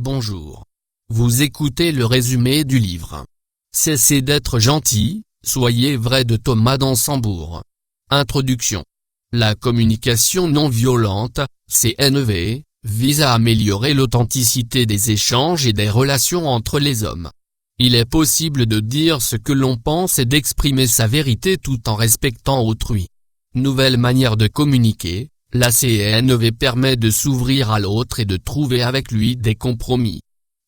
Bonjour. Vous écoutez le résumé du livre « Cessez d'être gentil, soyez vrai » de Thomas d'Ansembourg. Introduction. La communication non violente, CNV, vise à améliorer l'authenticité des échanges et des relations entre les hommes. Il est possible de dire ce que l'on pense et d'exprimer sa vérité tout en respectant autrui. Nouvelle manière de communiquer, la CNV permet de s'ouvrir à l'autre et de trouver avec lui des compromis.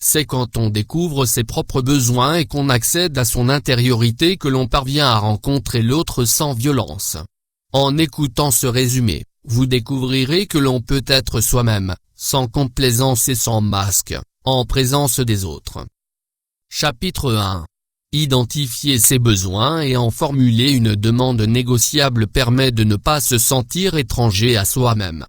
C'est quand on découvre ses propres besoins et qu'on accède à son intériorité que l'on parvient à rencontrer l'autre sans violence. En écoutant ce résumé, vous découvrirez que l'on peut être soi-même, sans complaisance et sans masque, en présence des autres. Chapitre 1. Identifier ses besoins et en formuler une demande négociable permet de ne pas se sentir étranger à soi-même.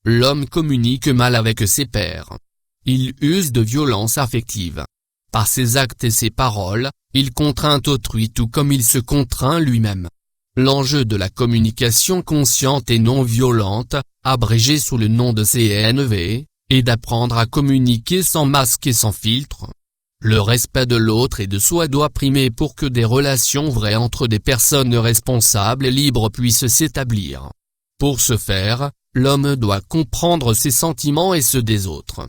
L'homme communique mal avec ses pairs. Il use de violence affective. Par ses actes et ses paroles, il contraint autrui tout comme il se contraint lui-même. L'enjeu de la communication consciente et non violente, abrégée sous le nom de CNV, est d'apprendre à communiquer sans masque et sans filtre. Le respect de l'autre et de soi doit primer pour que des relations vraies entre des personnes responsables et libres puissent s'établir. Pour ce faire, l'homme doit comprendre ses sentiments et ceux des autres.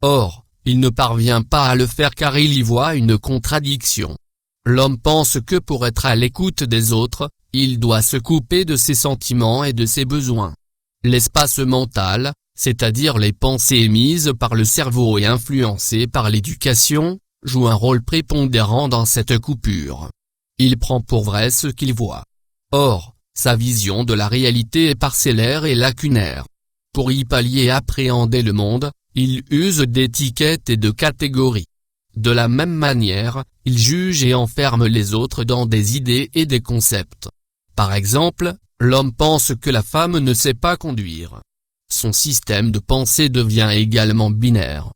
Or, il ne parvient pas à le faire car il y voit une contradiction. L'homme pense que pour être à l'écoute des autres, il doit se couper de ses sentiments et de ses besoins. L'espace mental, c'est-à-dire les pensées émises par le cerveau et influencées par l'éducation, joue un rôle prépondérant dans cette coupure. Il prend pour vrai ce qu'il voit. Or, sa vision de la réalité est parcellaire et lacunaire. Pour y pallier et appréhender le monde, il use d'étiquettes et de catégories. De la même manière, il juge et enferme les autres dans des idées et des concepts. Par exemple, l'homme pense que la femme ne sait pas conduire. Son système de pensée devient également binaire.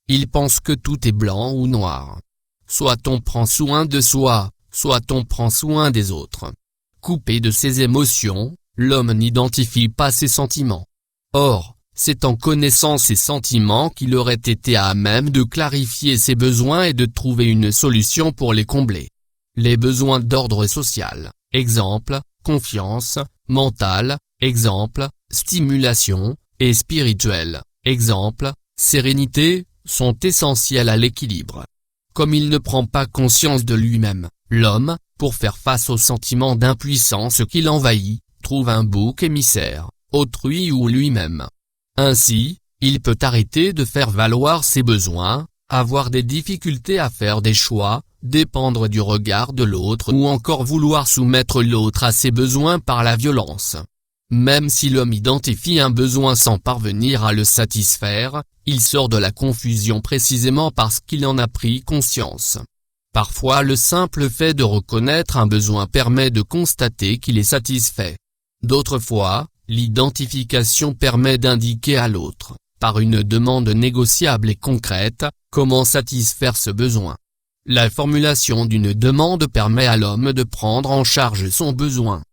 Il pense que tout est blanc ou noir. Soit on prend soin de soi, soit on prend soin des autres. Coupé de ses émotions, l'homme n'identifie pas ses sentiments. Or, c'est en connaissant ses sentiments qu'il aurait été à même de clarifier ses besoins et de trouver une solution pour les combler. Les besoins d'ordre social, exemple, confiance, mental, exemple, stimulation, et spirituel, exemple, sérénité, sont essentiels à l'équilibre. Comme il ne prend pas conscience de lui-même, l'homme, pour faire face au sentiment d'impuissance qui l'envahit, trouve un bouc émissaire, autrui ou lui-même. Ainsi, il peut arrêter de faire valoir ses besoins, avoir des difficultés à faire des choix, dépendre du regard de l'autre ou encore vouloir soumettre l'autre à ses besoins par la violence. Même si l'homme identifie un besoin sans parvenir à le satisfaire, il sort de la confusion précisément parce qu'il en a pris conscience. Parfois le simple fait de reconnaître un besoin permet de constater qu'il est satisfait. D'autres fois, l'identification permet d'indiquer à l'autre, par une demande négociable et concrète, comment satisfaire ce besoin. La formulation d'une demande permet à l'homme de prendre en charge son besoin.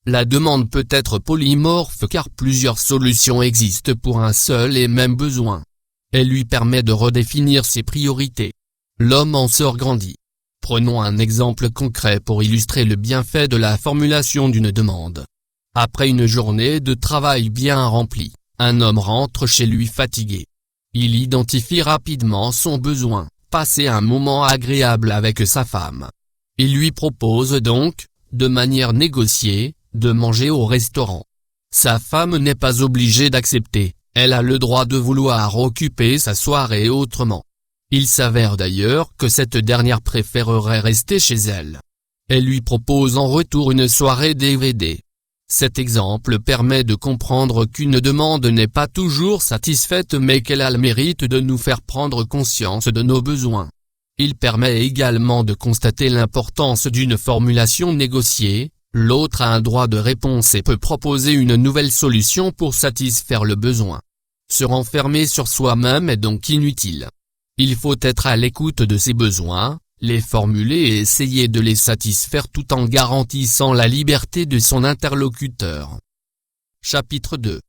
La demande peut être polymorphe car plusieurs solutions existent pour un seul et même besoin. Elle lui permet de redéfinir ses priorités. L'homme en sort grandi. Prenons un exemple concret pour illustrer le bienfait de la formulation d'une demande. Après une journée de travail bien remplie, un homme rentre chez lui fatigué. Il identifie rapidement son besoin, passer un moment agréable avec sa femme. Il lui propose donc, de manière négociée, de manger au restaurant. Sa femme n'est pas obligée d'accepter, elle a le droit de vouloir occuper sa soirée autrement. Il s'avère d'ailleurs que cette dernière préférerait rester chez elle. Elle lui propose en retour une soirée DVD. Cet exemple permet de comprendre qu'une demande n'est pas toujours satisfaite mais qu'elle a le mérite de nous faire prendre conscience de nos besoins. Il permet également de constater l'importance d'une formulation négociée. L'autre a un droit de réponse et peut proposer une nouvelle solution pour satisfaire le besoin. Se renfermer sur soi-même est donc inutile. Il faut être à l'écoute de ses besoins, les formuler et essayer de les satisfaire tout en garantissant la liberté de son interlocuteur. Chapitre 2.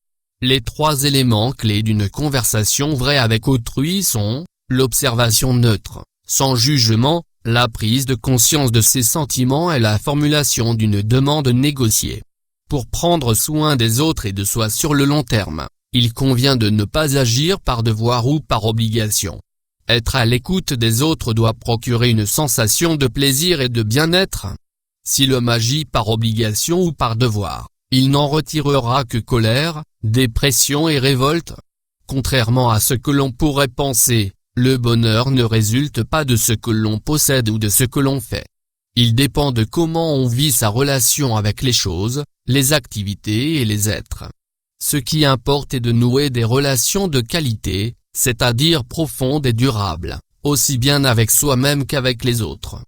Les 3 éléments clés d'une conversation vraie avec autrui sont L'observation neutre, sans jugement, la prise de conscience de ses sentiments et la formulation d'une demande négociée. Pour prendre soin des autres et de soi sur le long terme, il convient de ne pas agir par devoir ou par obligation. Être à l'écoute des autres doit procurer une sensation de plaisir et de bien-être. Si l'homme agit par obligation ou par devoir, il n'en retirera que colère, dépression et révolte. Contrairement à ce que l'on pourrait penser, le bonheur ne résulte pas de ce que l'on possède ou de ce que l'on fait. Il dépend de comment on vit sa relation avec les choses, les activités et les êtres. Ce qui importe est de nouer des relations de qualité, c'est-à-dire profondes et durables, aussi bien avec soi-même qu'avec les autres.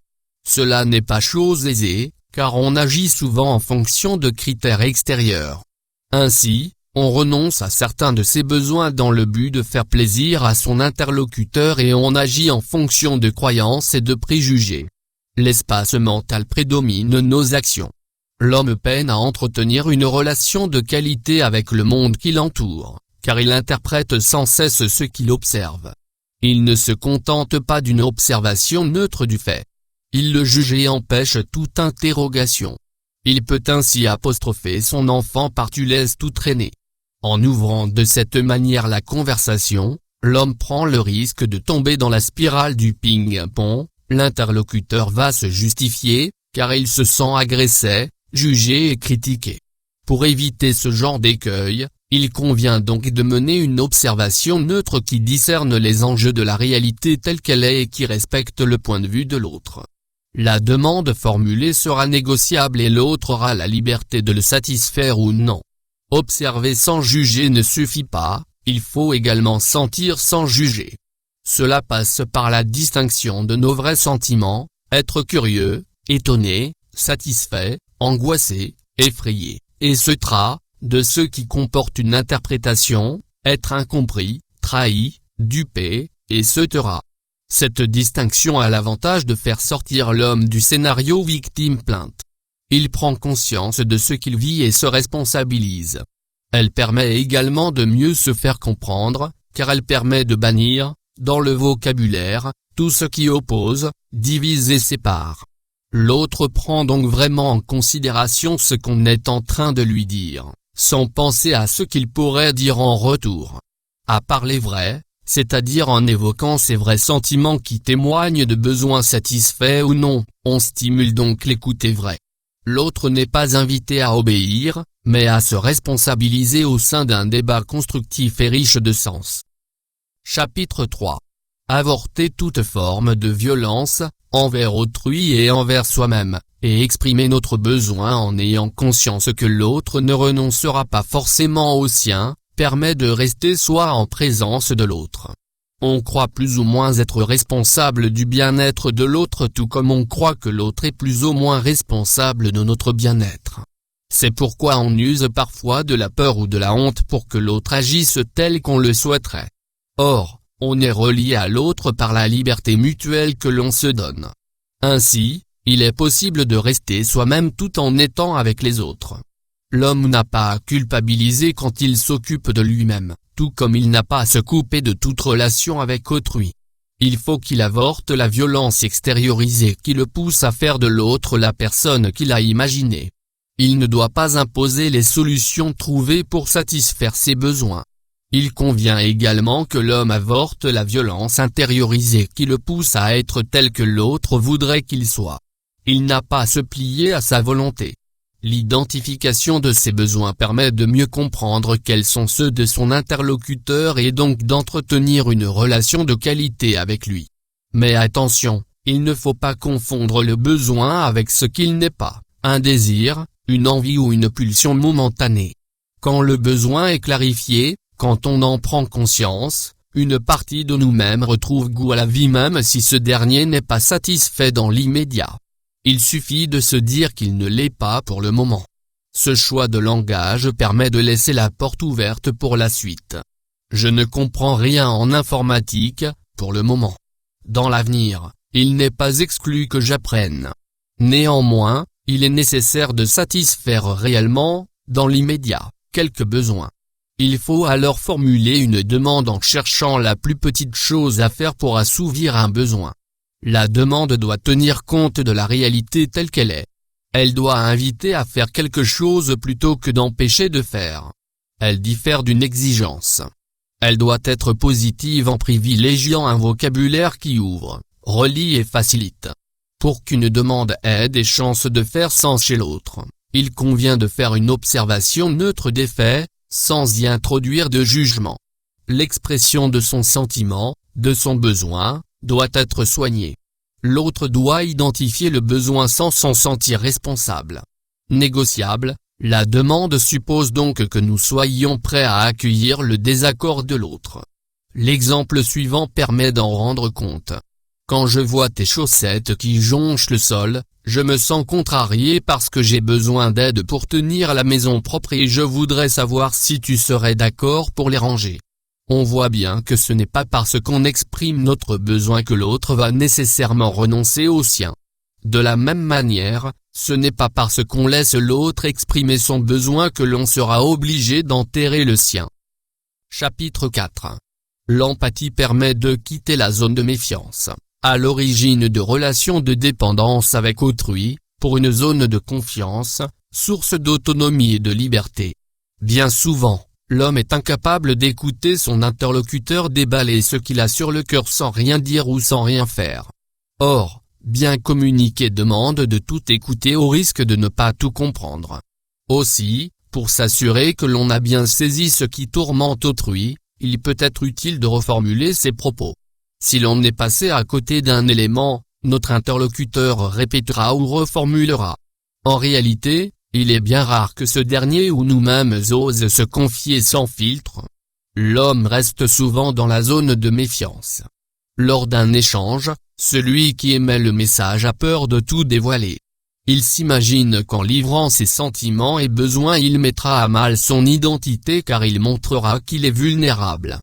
Cela n'est pas chose aisée, car on agit souvent en fonction de critères extérieurs. Ainsi, on renonce à certains de ses besoins dans le but de faire plaisir à son interlocuteur et on agit en fonction de croyances et de préjugés. L'espace mental prédomine nos actions. L'homme peine à entretenir une relation de qualité avec le monde qui l'entoure, car il interprète sans cesse ce qu'il observe. Il ne se contente pas d'une observation neutre du fait. Il le juge et empêche toute interrogation. Il peut ainsi apostropher son enfant par tu laisses tout traîner. En ouvrant de cette manière la conversation, l'homme prend le risque de tomber dans la spirale du ping-pong, l'interlocuteur va se justifier, car il se sent agressé, jugé et critiqué. Pour éviter ce genre d'écueil, il convient donc de mener une observation neutre qui discerne les enjeux de la réalité telle qu'elle est et qui respecte le point de vue de l'autre. La demande formulée sera négociable et l'autre aura la liberté de le satisfaire ou non. Observer sans juger ne suffit pas, il faut également sentir sans juger. Cela passe par la distinction de nos vrais sentiments, être curieux, étonné, satisfait, angoissé, effrayé, etc., de ceux qui comportent une interprétation, être incompris, trahi, dupé, etc. Cette distinction a l'avantage de faire sortir l'homme du scénario victime-plainte. Il prend conscience de ce qu'il vit et se responsabilise. Elle permet également de mieux se faire comprendre, car elle permet de bannir, dans le vocabulaire, tout ce qui oppose, divise et sépare. L'autre prend donc vraiment en considération ce qu'on est en train de lui dire, sans penser à ce qu'il pourrait dire en retour. À parler vrai, c'est-à-dire en évoquant ses vrais sentiments qui témoignent de besoins satisfaits ou non, on stimule donc l'écoute vraie. L'autre n'est pas invité à obéir, mais à se responsabiliser au sein d'un débat constructif et riche de sens. Chapitre 3. Avorter toute forme de violence, envers autrui et envers soi-même, et exprimer notre besoin en ayant conscience que l'autre ne renoncera pas forcément au sien, permet de rester soi en présence de l'autre. On croit plus ou moins être responsable du bien-être de l'autre tout comme on croit que l'autre est plus ou moins responsable de notre bien-être. C'est pourquoi on use parfois de la peur ou de la honte pour que l'autre agisse tel qu'on le souhaiterait. Or, on est relié à l'autre par la liberté mutuelle que l'on se donne. Ainsi, il est possible de rester soi-même tout en étant avec les autres. L'homme n'a pas à culpabiliser quand il s'occupe de lui-même, tout comme il n'a pas à se couper de toute relation avec autrui. Il faut qu'il avorte la violence extériorisée qui le pousse à faire de l'autre la personne qu'il a imaginée. Il ne doit pas imposer les solutions trouvées pour satisfaire ses besoins. Il convient également que l'homme avorte la violence intériorisée qui le pousse à être tel que l'autre voudrait qu'il soit. Il n'a pas à se plier à sa volonté. L'identification de ses besoins permet de mieux comprendre quels sont ceux de son interlocuteur et donc d'entretenir une relation de qualité avec lui. Mais attention, il ne faut pas confondre le besoin avec ce qu'il n'est pas, un désir, une envie ou une pulsion momentanée. Quand le besoin est clarifié, quand on en prend conscience, une partie de nous-mêmes retrouve goût à la vie même si ce dernier n'est pas satisfait dans l'immédiat. Il suffit de se dire qu'il ne l'est pas pour le moment. Ce choix de langage permet de laisser la porte ouverte pour la suite. Je ne comprends rien en informatique, pour le moment. Dans l'avenir, il n'est pas exclu que j'apprenne. Néanmoins, il est nécessaire de satisfaire réellement, dans l'immédiat, quelques besoins. Il faut alors formuler une demande en cherchant la plus petite chose à faire pour assouvir un besoin. La demande doit tenir compte de la réalité telle qu'elle est. Elle doit inviter à faire quelque chose plutôt que d'empêcher de faire. Elle diffère d'une exigence. Elle doit être positive en privilégiant un vocabulaire qui ouvre, relie et facilite. Pour qu'une demande ait des chances de faire sens chez l'autre, il convient de faire une observation neutre des faits, sans y introduire de jugement. L'expression de son sentiment, de son besoin, doit être soignée. L'autre doit identifier le besoin sans s'en sentir responsable. Négociable, la demande suppose donc que nous soyons prêts à accueillir le désaccord de l'autre. L'exemple suivant permet d'en rendre compte. Quand je vois tes chaussettes qui jonchent le sol, je me sens contrarié parce que j'ai besoin d'aide pour tenir la maison propre et je voudrais savoir si tu serais d'accord pour les ranger. On voit bien que ce n'est pas parce qu'on exprime notre besoin que l'autre va nécessairement renoncer au sien. De la même manière, ce n'est pas parce qu'on laisse l'autre exprimer son besoin que l'on sera obligé d'enterrer le sien. Chapitre 4. L'empathie permet de quitter la zone de méfiance, à l'origine de relations de dépendance avec autrui, pour une zone de confiance, source d'autonomie et de liberté. Bien souvent, l'homme est incapable d'écouter son interlocuteur déballer ce qu'il a sur le cœur sans rien dire ou sans rien faire. Or, bien communiquer demande de tout écouter au risque de ne pas tout comprendre. Aussi, pour s'assurer que l'on a bien saisi ce qui tourmente autrui, il peut être utile de reformuler ses propos. Si l'on est passé à côté d'un élément, notre interlocuteur répétera ou reformulera. En réalité, il est bien rare que ce dernier ou nous-mêmes ose se confier sans filtre. L'homme reste souvent dans la zone de méfiance. Lors d'un échange, celui qui émet le message a peur de tout dévoiler. Il s'imagine qu'en livrant ses sentiments et besoins il mettra à mal son identité car il montrera qu'il est vulnérable.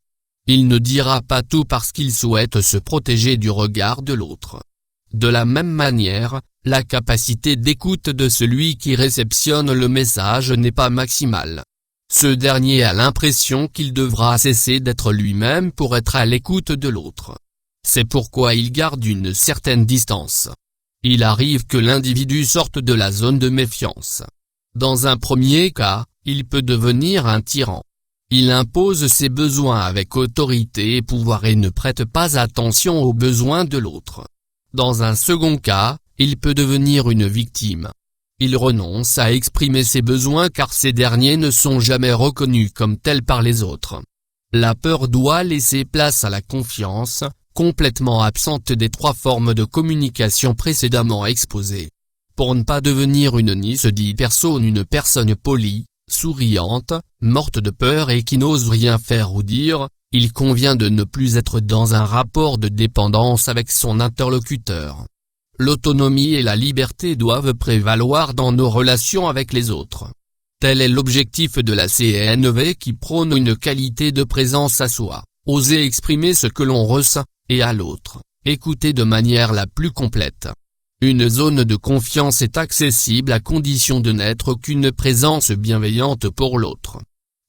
Il ne dira pas tout parce qu'il souhaite se protéger du regard de l'autre. De la même manière, la capacité d'écoute de celui qui réceptionne le message n'est pas maximale. Ce dernier a l'impression qu'il devra cesser d'être lui-même pour être à l'écoute de l'autre. C'est pourquoi il garde une certaine distance. Il arrive que l'individu sorte de la zone de méfiance. Dans un premier cas, il peut devenir un tyran. Il impose ses besoins avec autorité et pouvoir et ne prête pas attention aux besoins de l'autre. Dans un second cas, il peut devenir une victime. Il renonce à exprimer ses besoins car ces derniers ne sont jamais reconnus comme tels par les autres. La peur doit laisser place à la confiance, complètement absente des trois formes de communication précédemment exposées. Pour ne pas devenir une personne, une personne polie, souriante, morte de peur et qui n'ose rien faire ou dire, il convient de ne plus être dans un rapport de dépendance avec son interlocuteur. L'autonomie et la liberté doivent prévaloir dans nos relations avec les autres. Tel est l'objectif de la CNV qui prône une qualité de présence à soi, oser exprimer ce que l'on ressent, et à l'autre, écouter de manière la plus complète. Une zone de confiance est accessible à condition de n'être qu'une présence bienveillante pour l'autre.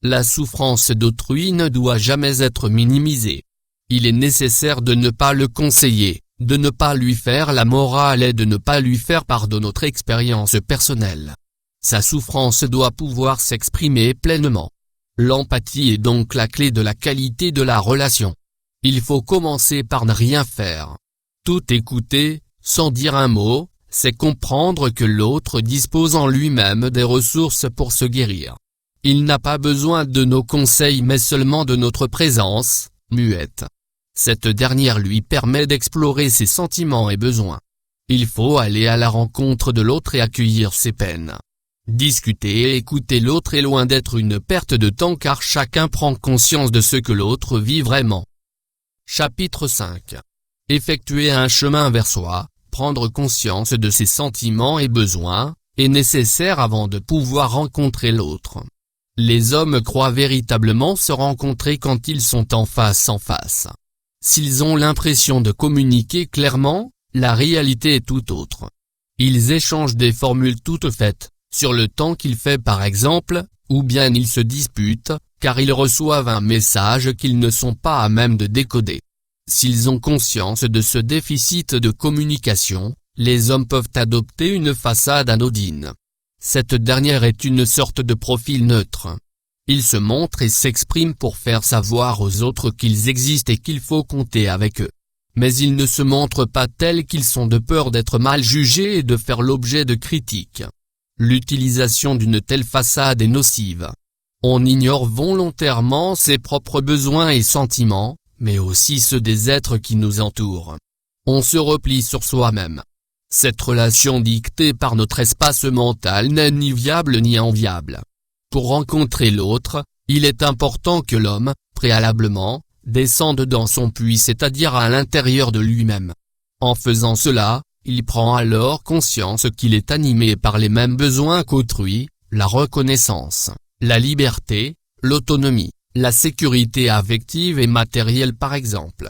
La souffrance d'autrui ne doit jamais être minimisée. Il est nécessaire de ne pas le conseiller, de ne pas lui faire la morale et de ne pas lui faire part de notre expérience personnelle. Sa souffrance doit pouvoir s'exprimer pleinement. L'empathie est donc la clé de la qualité de la relation. Il faut commencer par ne rien faire. Tout écouter, sans dire un mot, c'est comprendre que l'autre dispose en lui-même des ressources pour se guérir. Il n'a pas besoin de nos conseils mais seulement de notre présence, muette. Cette dernière lui permet d'explorer ses sentiments et besoins. Il faut aller à la rencontre de l'autre et accueillir ses peines. Discuter et écouter l'autre est loin d'être une perte de temps car chacun prend conscience de ce que l'autre vit vraiment. Chapitre 5. Effectuer un chemin vers soi, prendre conscience de ses sentiments et besoins, est nécessaire avant de pouvoir rencontrer l'autre. Les hommes croient véritablement se rencontrer quand ils sont en face. S'ils ont l'impression de communiquer clairement, la réalité est tout autre. Ils échangent des formules toutes faites, sur le temps qu'il fait par exemple, ou bien ils se disputent, car ils reçoivent un message qu'ils ne sont pas à même de décoder. S'ils ont conscience de ce déficit de communication, les hommes peuvent adopter une façade anodine. Cette dernière est une sorte de profil neutre. Ils se montrent et s'expriment pour faire savoir aux autres qu'ils existent et qu'il faut compter avec eux. Mais ils ne se montrent pas tels qu'ils sont de peur d'être mal jugés et de faire l'objet de critiques. L'utilisation d'une telle façade est nocive. On ignore volontairement ses propres besoins et sentiments, mais aussi ceux des êtres qui nous entourent. On se replie sur soi-même. Cette relation dictée par notre espace mental n'est ni viable ni enviable. Pour rencontrer l'autre, il est important que l'homme, préalablement, descende dans son puits, c'est-à-dire à l'intérieur de lui-même. En faisant cela, il prend alors conscience qu'il est animé par les mêmes besoins qu'autrui, la reconnaissance, la liberté, l'autonomie, la sécurité affective et matérielle par exemple.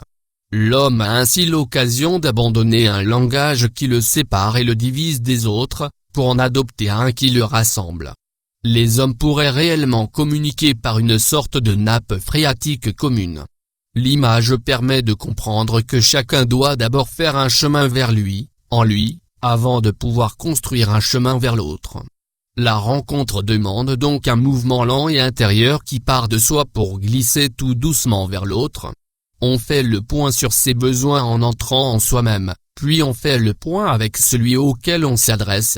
L'homme a ainsi l'occasion d'abandonner un langage qui le sépare et le divise des autres, pour en adopter un qui le rassemble. Les hommes pourraient réellement communiquer par une sorte de nappe phréatique commune. L'image permet de comprendre que chacun doit d'abord faire un chemin vers lui, en lui, avant de pouvoir construire un chemin vers l'autre. La rencontre demande donc un mouvement lent et intérieur qui part de soi pour glisser tout doucement vers l'autre. On fait le point sur ses besoins en entrant en soi-même, puis on fait le point avec celui auquel on s'adresse.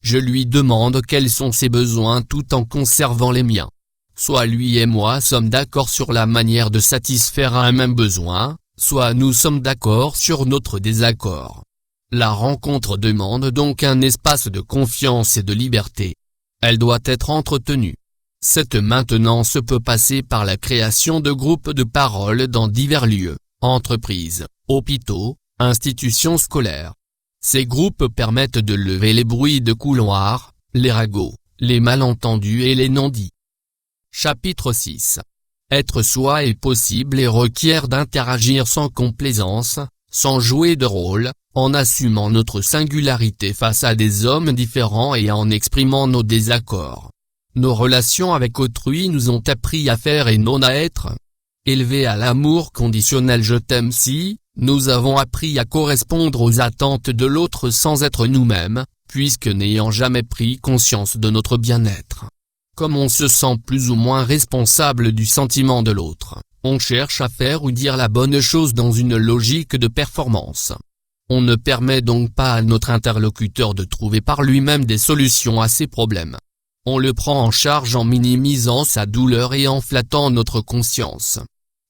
Je lui demande quels sont ses besoins tout en conservant les miens. Soit lui et moi sommes d'accord sur la manière de satisfaire un même besoin, soit nous sommes d'accord sur notre désaccord. La rencontre demande donc un espace de confiance et de liberté. Elle doit être entretenue. Cette maintenance peut passer par la création de groupes de parole dans divers lieux, entreprises, hôpitaux, institutions scolaires. Ces groupes permettent de lever les bruits de couloir, les ragots, les malentendus et les non-dits. Chapitre 6. Être soi est possible et requiert d'interagir sans complaisance, sans jouer de rôle, en assumant notre singularité face à des hommes différents et en exprimant nos désaccords. Nos relations avec autrui nous ont appris à faire et non à être. Élevés à l'amour conditionnel je t'aime si, nous avons appris à correspondre aux attentes de l'autre sans être nous-mêmes, puisque n'ayant jamais pris conscience de notre bien-être. Comme on se sent plus ou moins responsable du sentiment de l'autre, on cherche à faire ou dire la bonne chose dans une logique de performance. On ne permet donc pas à notre interlocuteur de trouver par lui-même des solutions à ses problèmes. On le prend en charge en minimisant sa douleur et en flattant notre conscience.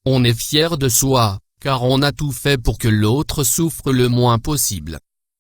On est fier de soi, car on a tout fait pour que l'autre souffre le moins possible.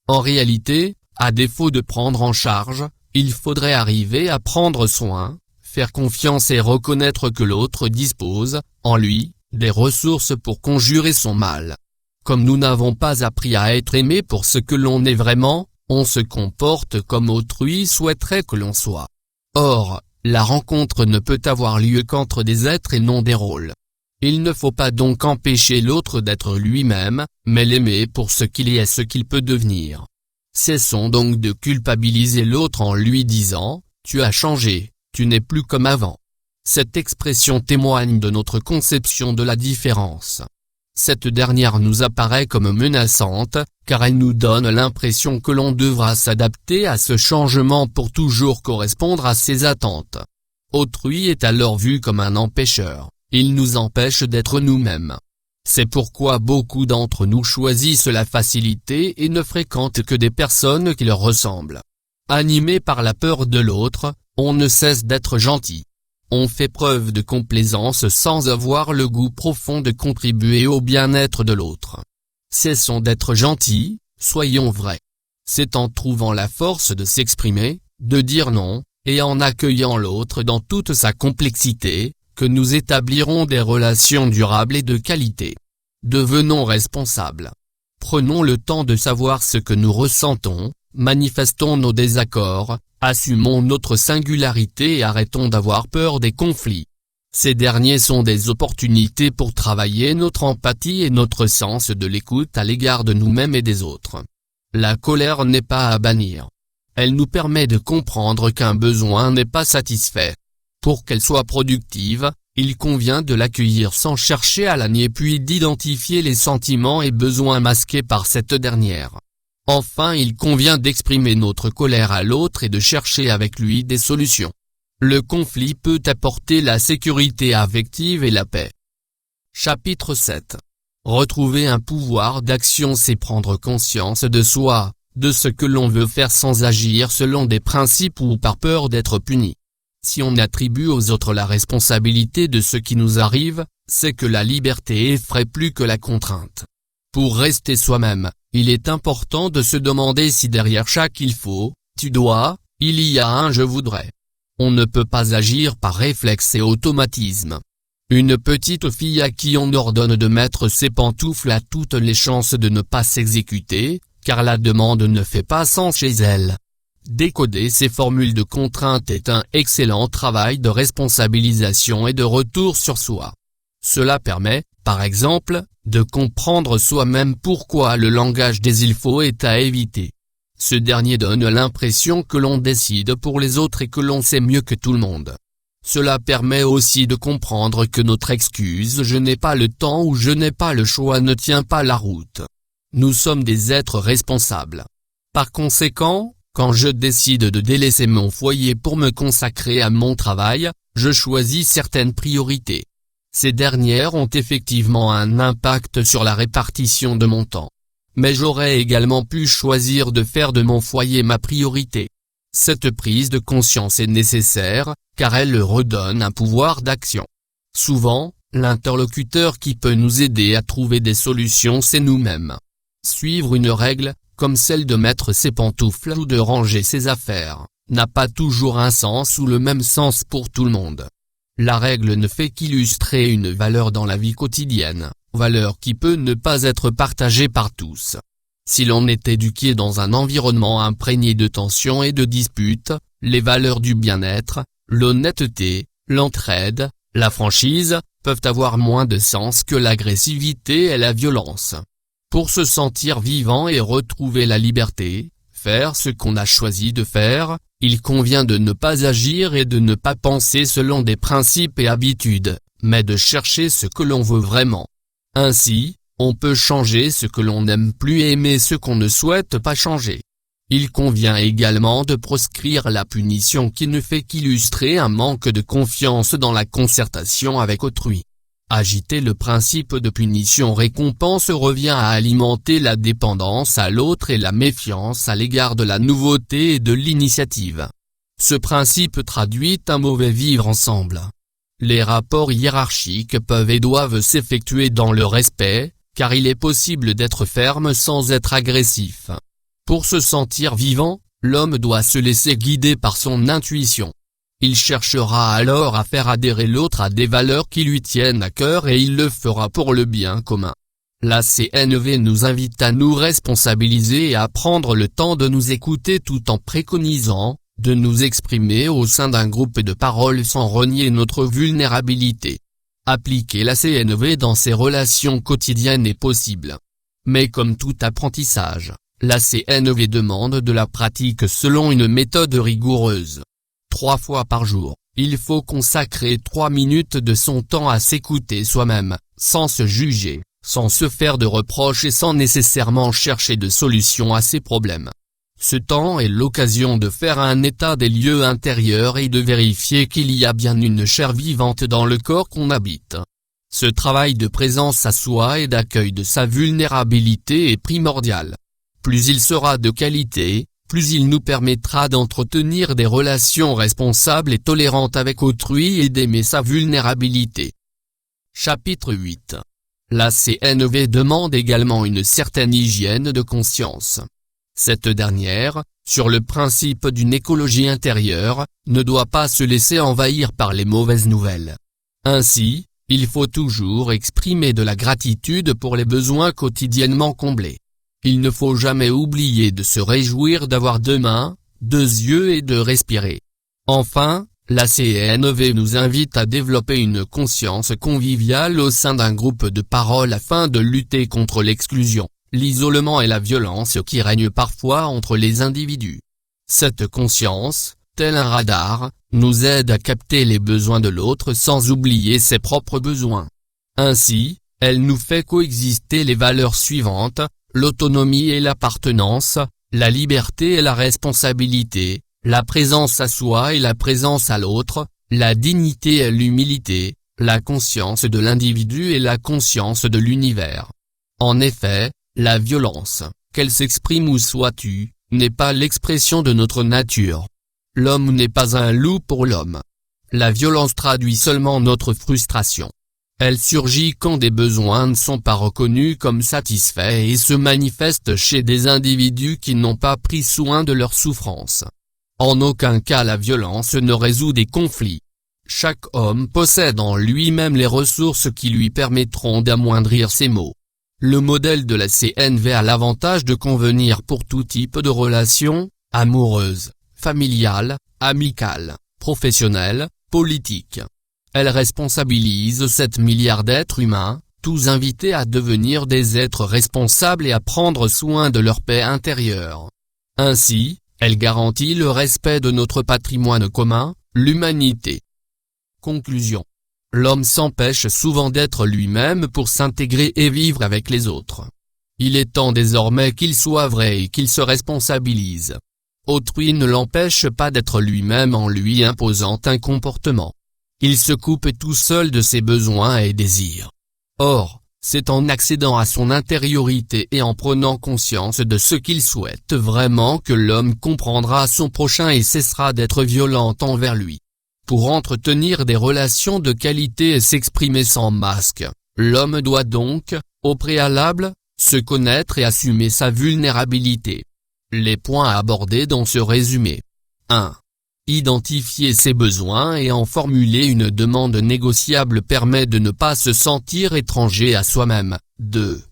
En réalité, à défaut de prendre en charge, il faudrait arriver à prendre soin, faire confiance et reconnaître que l'autre dispose, en lui, des ressources pour conjurer son mal. Comme nous n'avons pas appris à être aimés pour ce que l'on est vraiment, on se comporte comme autrui souhaiterait que l'on soit. Or, la rencontre ne peut avoir lieu qu'entre des êtres et non des rôles. Il ne faut pas donc empêcher l'autre d'être lui-même, mais l'aimer pour ce qu'il est et ce qu'il peut devenir. Cessons donc de culpabiliser l'autre en lui disant « tu as changé, tu n'es plus comme avant ». Cette expression témoigne de notre conception de la différence. Cette dernière nous apparaît comme menaçante, car elle nous donne l'impression que l'on devra s'adapter à ce changement pour toujours correspondre à ses attentes. Autrui est alors vu comme un empêcheur, il nous empêche d'être nous-mêmes. C'est pourquoi beaucoup d'entre nous choisissent la facilité et ne fréquentent que des personnes qui leur ressemblent. Animés par la peur de l'autre, on ne cesse d'être gentil. On fait preuve de complaisance sans avoir le goût profond de contribuer au bien-être de l'autre. Cessons d'être gentils, soyons vrais. C'est en trouvant la force de s'exprimer, de dire non, et en accueillant l'autre dans toute sa complexité, que nous établirons des relations durables et de qualité. Devenons responsables. Prenons le temps de savoir ce que nous ressentons, manifestons nos désaccords, assumons notre singularité et arrêtons d'avoir peur des conflits. Ces derniers sont des opportunités pour travailler notre empathie et notre sens de l'écoute à l'égard de nous-mêmes et des autres. La colère n'est pas à bannir. Elle nous permet de comprendre qu'un besoin n'est pas satisfait. Pour qu'elle soit productive, Il convient de l'accueillir sans chercher à la nier puis d'identifier les sentiments et besoins masqués par cette dernière. Enfin, il convient d'exprimer notre colère à l'autre et de chercher avec lui des solutions. Le conflit peut apporter la sécurité affective et la paix. Chapitre 7. Retrouver un pouvoir d'action, c'est prendre conscience de soi, de ce que l'on veut faire sans agir selon des principes ou par peur d'être puni. Si on attribue aux autres la responsabilité de ce qui nous arrive, c'est que la liberté effraie plus que la contrainte. Pour rester soi-même, il est important de se demander si derrière chaque il faut, tu dois, il y a un je voudrais. On ne peut pas agir par réflexe et automatisme. Une petite fille à qui on ordonne de mettre ses pantoufles a toutes les chances de ne pas s'exécuter, car la demande ne fait pas sens chez elle. Décoder ces formules de contrainte est un excellent travail de responsabilisation et de retour sur soi. Cela permet, par exemple, de comprendre soi-même pourquoi le langage des il faut est à éviter. Ce dernier donne l'impression que l'on décide pour les autres et que l'on sait mieux que tout le monde. Cela permet aussi de comprendre que notre excuse « je n'ai pas le temps » ou « je n'ai pas le choix » ne tient pas la route. Nous sommes des êtres responsables. Par conséquent, quand je décide de délaisser mon foyer pour me consacrer à mon travail, je choisis certaines priorités. Ces dernières ont effectivement un impact sur la répartition de mon temps. Mais j'aurais également pu choisir de faire de mon foyer ma priorité. Cette prise de conscience est nécessaire, car elle redonne un pouvoir d'action. Souvent, l'interlocuteur qui peut nous aider à trouver des solutions c'est nous-mêmes. Suivre une règle, comme celle de mettre ses pantoufles ou de ranger ses affaires, n'a pas toujours un sens ou le même sens pour tout le monde. La règle ne fait qu'illustrer une valeur dans la vie quotidienne, valeur qui peut ne pas être partagée par tous. Si l'on est éduqué dans un environnement imprégné de tensions et de disputes, les valeurs du bien-être, l'honnêteté, l'entraide, la franchise, peuvent avoir moins de sens que l'agressivité et la violence. Pour se sentir vivant et retrouver la liberté, faire ce qu'on a choisi de faire, il convient de ne pas agir et de ne pas penser selon des principes et habitudes, mais de chercher ce que l'on veut vraiment. Ainsi, on peut changer ce que l'on n'aime plus et aimer ce qu'on ne souhaite pas changer. Il convient également de proscrire la punition qui ne fait qu'illustrer un manque de confiance dans la concertation avec autrui. Agiter le principe de punition-récompense revient à alimenter la dépendance à l'autre et la méfiance à l'égard de la nouveauté et de l'initiative. Ce principe traduit un mauvais vivre ensemble. Les rapports hiérarchiques peuvent et doivent s'effectuer dans le respect, car il est possible d'être ferme sans être agressif. Pour se sentir vivant, l'homme doit se laisser guider par son intuition. Il cherchera alors à faire adhérer l'autre à des valeurs qui lui tiennent à cœur et il le fera pour le bien commun. La CNV nous invite à nous responsabiliser et à prendre le temps de nous écouter tout en préconisant, de nous exprimer au sein d'un groupe de parole sans renier notre vulnérabilité. Appliquer la CNV dans ses relations quotidiennes est possible. Mais comme tout apprentissage, la CNV demande de la pratique selon une méthode rigoureuse. 3 fois par jour, il faut consacrer 3 minutes de son temps à s'écouter soi-même, sans se juger, sans se faire de reproches et sans nécessairement chercher de solutions à ses problèmes. Ce temps est l'occasion de faire un état des lieux intérieurs et de vérifier qu'il y a bien une chair vivante dans le corps qu'on habite. Ce travail de présence à soi et d'accueil de sa vulnérabilité est primordial. Plus il sera de qualité, plus il nous permettra d'entretenir des relations responsables et tolérantes avec autrui et d'aimer sa vulnérabilité. Chapitre 8. La CNV demande également une certaine hygiène de conscience. Cette dernière, sur le principe d'une écologie intérieure, ne doit pas se laisser envahir par les mauvaises nouvelles. Ainsi, il faut toujours exprimer de la gratitude pour les besoins quotidiennement comblés. Il ne faut jamais oublier de se réjouir d'avoir 2 mains, 2 yeux et de respirer. Enfin, la CNV nous invite à développer une conscience conviviale au sein d'un groupe de parole afin de lutter contre l'exclusion, l'isolement et la violence qui règnent parfois entre les individus. Cette conscience, tel un radar, nous aide à capter les besoins de l'autre sans oublier ses propres besoins. Ainsi, elle nous fait coexister les valeurs suivantes, l'autonomie et l'appartenance, la liberté et la responsabilité, la présence à soi et la présence à l'autre, la dignité et l'humilité, la conscience de l'individu et la conscience de l'univers. En effet, la violence, qu'elle s'exprime où soit tue, n'est pas l'expression de notre nature. L'homme n'est pas un loup pour l'homme. La violence traduit seulement notre frustration. Elle surgit quand des besoins ne sont pas reconnus comme satisfaits et se manifeste chez des individus qui n'ont pas pris soin de leur souffrance. En aucun cas la violence ne résout des conflits. Chaque homme possède en lui-même les ressources qui lui permettront d'amoindrir ses maux. Le modèle de la CNV a l'avantage de convenir pour tout type de relations, amoureuses, familiales, amicales, professionnelles, politiques. Elle responsabilise 7 milliards d'êtres humains, tous invités à devenir des êtres responsables et à prendre soin de leur paix intérieure. Ainsi, elle garantit le respect de notre patrimoine commun, l'humanité. Conclusion. L'homme s'empêche souvent d'être lui-même pour s'intégrer et vivre avec les autres. Il est temps désormais qu'il soit vrai et qu'il se responsabilise. Autrui ne l'empêche pas d'être lui-même en lui imposant un comportement. Il se coupe tout seul de ses besoins et désirs. Or, c'est en accédant à son intériorité et en prenant conscience de ce qu'il souhaite vraiment que l'homme comprendra son prochain et cessera d'être violent envers lui. Pour entretenir des relations de qualité et s'exprimer sans masque, l'homme doit donc, au préalable, se connaître et assumer sa vulnérabilité. Les points à aborder dans ce résumé. 1. Identifier ses besoins et en formuler une demande négociable permet de ne pas se sentir étranger à soi-même. 2.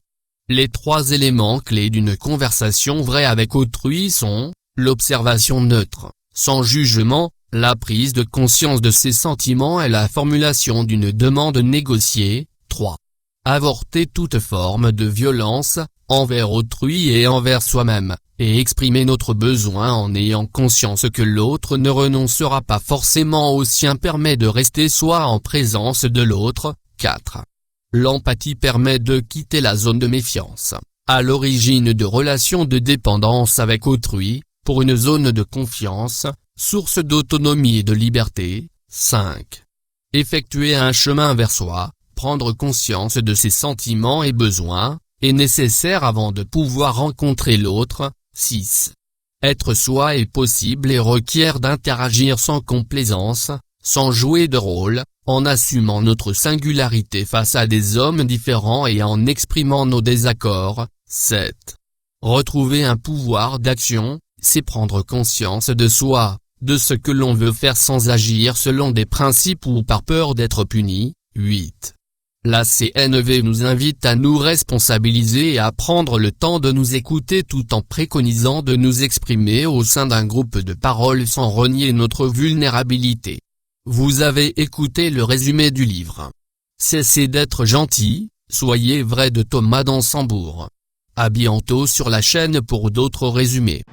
Les 3 éléments clés d'une conversation vraie avec autrui sont, l'observation neutre, sans jugement, la prise de conscience de ses sentiments et la formulation d'une demande négociée. 3. Avorter toute forme de violence, envers autrui et envers soi-même, et exprimer notre besoin en ayant conscience que l'autre ne renoncera pas forcément au sien permet de rester soi en présence de l'autre. 4. L'empathie permet de quitter la zone de méfiance, à l'origine de relations de dépendance avec autrui, pour une zone de confiance, source d'autonomie et de liberté. 5. Effectuer un chemin vers soi, prendre conscience de ses sentiments et besoins, est nécessaire avant de pouvoir rencontrer l'autre. 6. Être soi est possible et requiert d'interagir sans complaisance, sans jouer de rôle, en assumant notre singularité face à des hommes différents et en exprimant nos désaccords. 7. Retrouver un pouvoir d'action, c'est prendre conscience de soi, de ce que l'on veut faire sans agir selon des principes ou par peur d'être puni. 8. La CNV nous invite à nous responsabiliser et à prendre le temps de nous écouter tout en préconisant de nous exprimer au sein d'un groupe de parole sans renier notre vulnérabilité. Vous avez écouté le résumé du livre. Cessez d'être gentil, soyez vrai de Thomas Dansembourg. À bientôt sur la chaîne pour d'autres résumés.